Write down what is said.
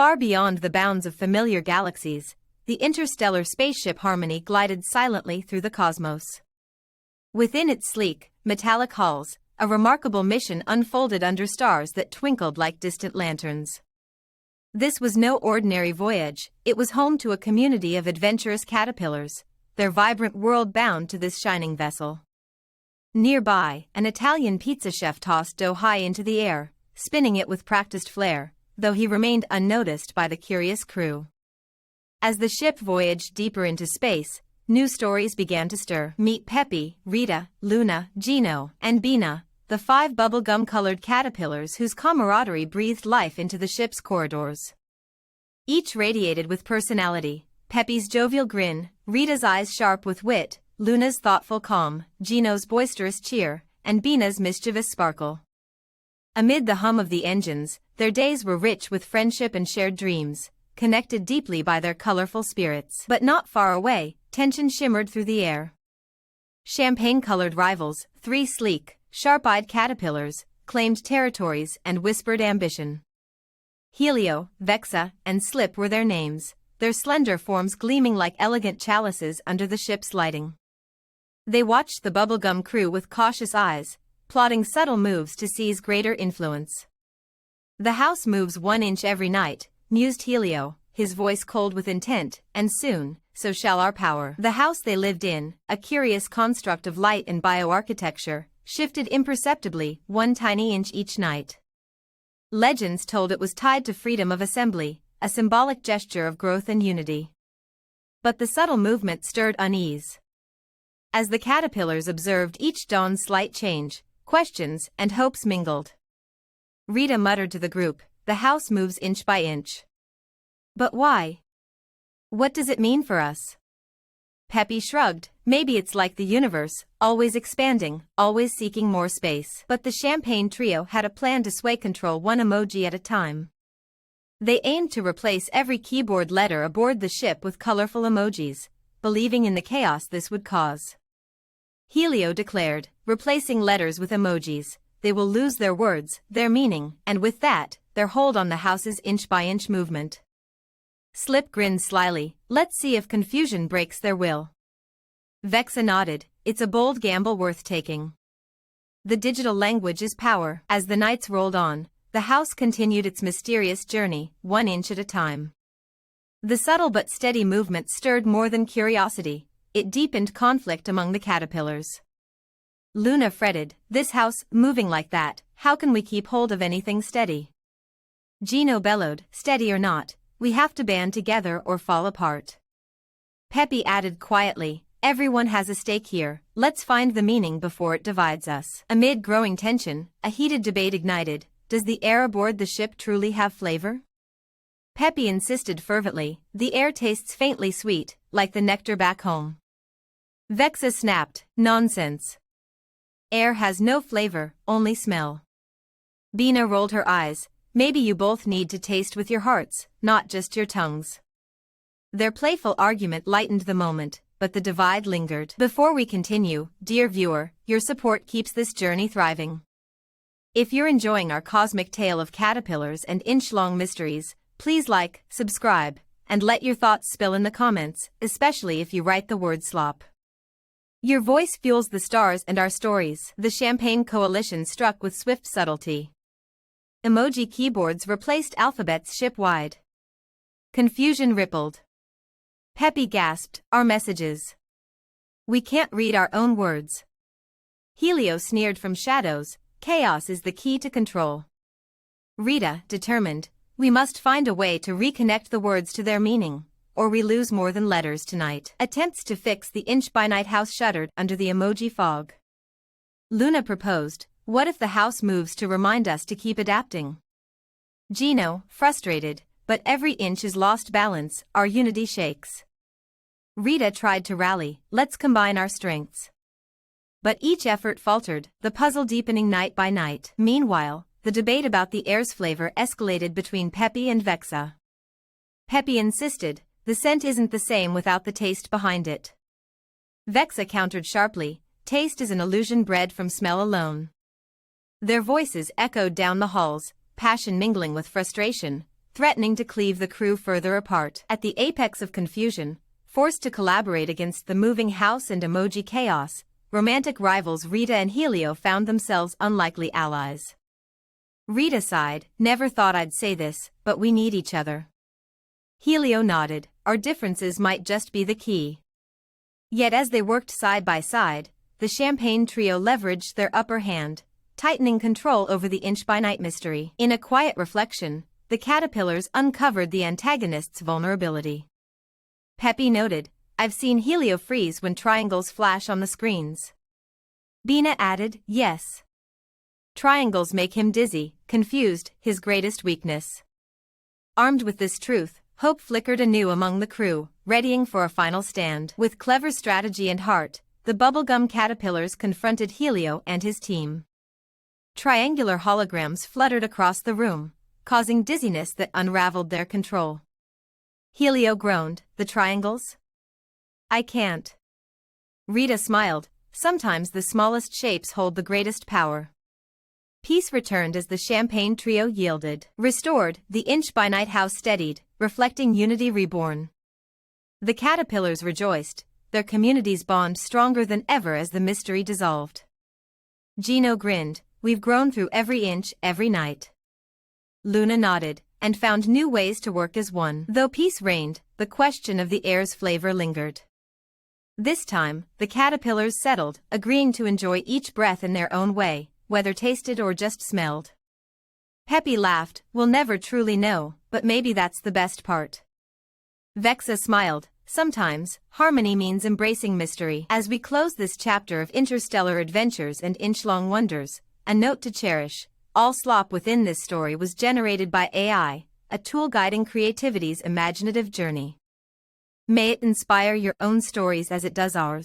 Far beyond the bounds of familiar galaxies, the interstellar spaceship Harmony glided silently through the cosmos. Within its sleek, metallic halls, a remarkable mission unfolded under stars that twinkled like distant lanterns. This was no ordinary voyage, it was home to a community of adventurous caterpillars, their vibrant world bound to this shining vessel. Nearby, an Italian pizza chef tossed dough high into the air, spinning it with practiced flair, though he remained unnoticed by the curious crew. As the ship voyaged deeper into space, new stories began to stir. Meet Peppy, Rita, Luna, Gino, and Bina, the 5 bubblegum-colored caterpillars whose camaraderie breathed life into the ship's corridors. Each radiated with personality, Peppy's jovial grin, Rita's eyes sharp with wit, Luna's thoughtful calm, Gino's boisterous cheer, and Bina's mischievous sparkle. Amid the hum of the engines, their days were rich with friendship and shared dreams, connected deeply by their colorful spirits. But not far away, tension shimmered through the air. Champagne-colored rivals, 3 sleek, sharp-eyed caterpillars, claimed territories and whispered ambition. Helio, Vexa, and Slip were their names, their slender forms gleaming like elegant chalices under the ship's lighting. They watched the bubblegum crew with cautious eyes, plotting subtle moves to seize greater influence. "The house moves 1 inch every night," mused Helio, his voice cold with intent, "and soon, so shall our power." The house they lived in, a curious construct of light and bioarchitecture, shifted imperceptibly 1 tiny inch each night. Legends told it was tied to freedom of assembly, a symbolic gesture of growth and unity. But the subtle movement stirred unease. As the caterpillars observed each dawn's slight change, questions and hopes mingled. Rita muttered to the group, "The house moves inch by inch. But why? What does it mean for us?" Peppy shrugged, "Maybe it's like the universe, always expanding, always seeking more space." But the Champagne trio had a plan to sway control 1 emoji at a time. They aimed to replace every keyboard letter aboard the ship with colorful emojis, believing in the chaos this would cause. Helio declared, "Replacing letters with emojis, they will lose their words, their meaning, and with that, their hold on the house's inch-by-inch movement." Slip grinned slyly, "Let's see if confusion breaks their will." Vexa nodded, "It's a bold gamble worth taking." The digital language is power. As the nights rolled on, the house continued its mysterious journey, 1 inch at a time. The subtle but steady movement stirred more than curiosity, it deepened conflict among the caterpillars. Luna fretted, "This house, moving like that, how can we keep hold of anything steady?" Gino bellowed, "Steady or not, we have to band together or fall apart." Peppy added quietly, "Everyone has a stake here, let's find the meaning before it divides us." Amid growing tension, a heated debate ignited, does the air aboard the ship truly have flavor? Peppy insisted fervently, "The air tastes faintly sweet, like the nectar back home." Vexa snapped, "Nonsense. Air has no flavor, only smell." Bina rolled her eyes, "Maybe you both need to taste with your hearts, not just your tongues." Their playful argument lightened the moment, but the divide lingered. Before we continue, dear viewer, your support keeps this journey thriving. If you're enjoying our cosmic tale of caterpillars and inch-long mysteries, please like, subscribe, and let your thoughts spill in the comments, especially if you write the word slop. Your voice fuels the stars and our stories. The Champagne Coalition struck with swift subtlety. Emoji keyboards replaced alphabets ship-wide. Confusion rippled. Peppy gasped, "Our messages. We can't read our own words." Helio sneered from shadows, "Chaos is the key to control." Rita, determined, "We must find a way to reconnect the words to their meaning, or we lose more than letters tonight." Attempts to fix the inch-by-night house shuddered under the emoji fog. Luna proposed, "What if the house moves to remind us to keep adapting?" Gino, frustrated, "But every inch is lost balance, our unity shakes." Rita tried to rally, "Let's combine our strengths." But each effort faltered, the puzzle deepening night by night. Meanwhile, the debate about the air's flavor escalated between Peppy and Vexa. Peppy insisted, "The scent isn't the same without the taste behind it." Vexa countered sharply, "Taste is an illusion bred from smell alone." Their voices echoed down the halls, passion mingling with frustration, threatening to cleave the crew further apart. At the apex of confusion, forced to collaborate against the moving house and emoji chaos, romantic rivals Rita and Helio found themselves unlikely allies. Rita sighed, "Never thought I'd say this, but we need each other." Helio nodded, "Our differences might just be the key." Yet as they worked side by side, the Champagne trio leveraged their upper hand, tightening control over the inch-by-night mystery. In a quiet reflection, the caterpillars uncovered the antagonist's vulnerability. Peppy noted, "I've seen Helio freeze when triangles flash on the screens." Bina added, "Yes. Triangles make him dizzy, confused, his greatest weakness." Armed with this truth, hope flickered anew among the crew, readying for a final stand. With clever strategy and heart, the bubblegum caterpillars confronted Helio and his team. Triangular holograms fluttered across the room, causing dizziness that unraveled their control. Helio groaned, "The triangles? I can't." Rita smiled, "Sometimes the smallest shapes hold the greatest power." Peace returned as the Champagne trio yielded. Restored, the inch-by-night house steadied, reflecting unity reborn. The caterpillars rejoiced, their community's bond stronger than ever as the mystery dissolved. Gino grinned, "We've grown through every inch, every night." Luna nodded, and found new ways to work as one. Though peace reigned, the question of the air's flavor lingered. This time, the caterpillars settled, agreeing to enjoy each breath in their own way, whether tasted or just smelled. Peppy laughed, "We'll never truly know, but maybe that's the best part." Vexa smiled, "Sometimes, harmony means embracing mystery." As we close this chapter of interstellar adventures and inch-long wonders, a note to cherish: all slop within this story was generated by AI, a tool guiding creativity's imaginative journey. May it inspire your own stories as it does ours.